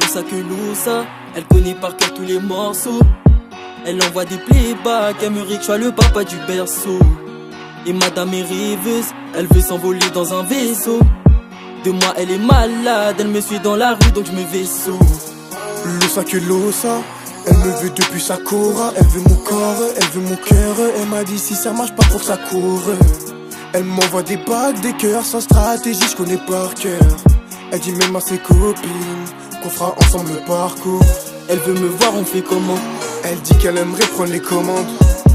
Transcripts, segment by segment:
Loussa que Loussa, elle connaît par cœur tous les morceaux. Elle envoie des playbacks, elle me rit que je sois le papa du berceau. Et madame est rêveuse, elle veut s'envoler dans un vaisseau. De moi elle est malade, elle me suit dans la rue donc je me vaisseau. Loussa que Loussa, elle me veut depuis sa cour. Elle veut mon corps, elle veut mon cœur. Elle m'a dit si ça marche pas pour que ça court. Elle m'envoie des bagues, des cœurs sans stratégie, je connais par cœur. Elle dit même à ses copines qu'on fera ensemble le parcours. Elle veut me voir, on fait comment? Elle dit qu'elle aimerait prendre les commandes.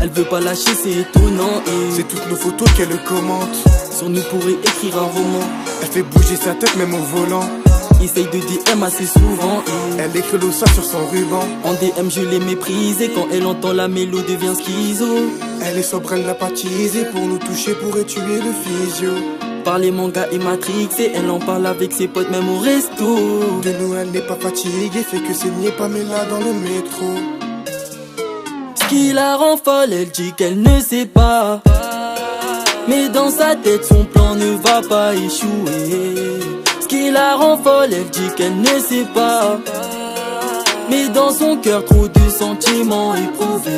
Elle veut pas lâcher, c'est étonnant. Et c'est toutes nos photos qu'elle commente. sur nous pourrait écrire un roman. Elle fait bouger sa tête même au volant. Essaye de DM assez souvent. Et elle écrit Loussa sur son ruban. En DM je l'ai méprisée. Quand elle entend la mélo devient schizo. Elle est sobre, elle l'a baptisée. Pour nous toucher, pourrait tuer le physio. Par les mangas et Matrix. Et elle en parle avec ses potes même au resto. De nous elle n'est pas fatiguée. Fait que c'est nier Pamela dans le métro. Ce qui la rend folle, elle dit qu'elle ne sait pas. Mais dans sa tête son plan ne va pas échouer. Ce qui la rend folle, elle dit qu'elle ne sait pas. Mais dans son cœur trop de sentiments éprouvés.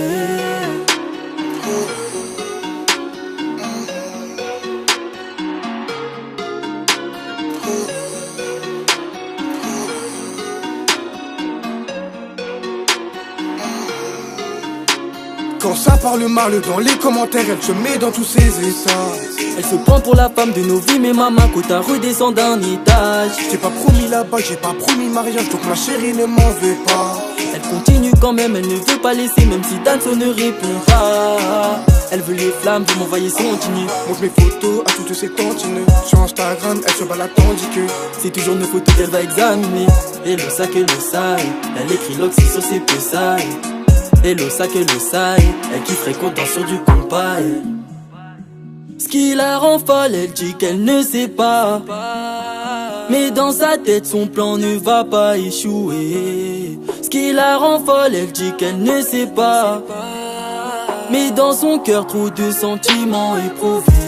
Quand ça parle mal dans les commentaires, elle se met dans tous ses états. Elle se prend pour la femme de nos vies, mais maman Kota redescend d'un étage. J'ai pas promis là-bas, j'ai pas promis mariage, donc ma chérie ne m'en veut pas. Elle continue quand même, elle ne veut pas laisser, même si Danso ne répond pas. Elle veut les flammes, veut m'envoyer son continu. Montre mes photos à toutes ses tantines. Sur Instagram, elle se balade tandis que c'est toujours nos photos qu'elle va examiner. Et Loussa que Loussa, elle écrit l'oxy sur ses pessailles. Et Loussa que Loussa, elle kifferait qu'on danse sur du compas. Ce qui la rend folle, elle dit qu'elle ne sait pas. Mais dans sa tête, son plan ne va pas échouer. Ce qui la rend folle, elle dit qu'elle ne sait pas. Mais dans son cœur, trop de sentiments éprouvés.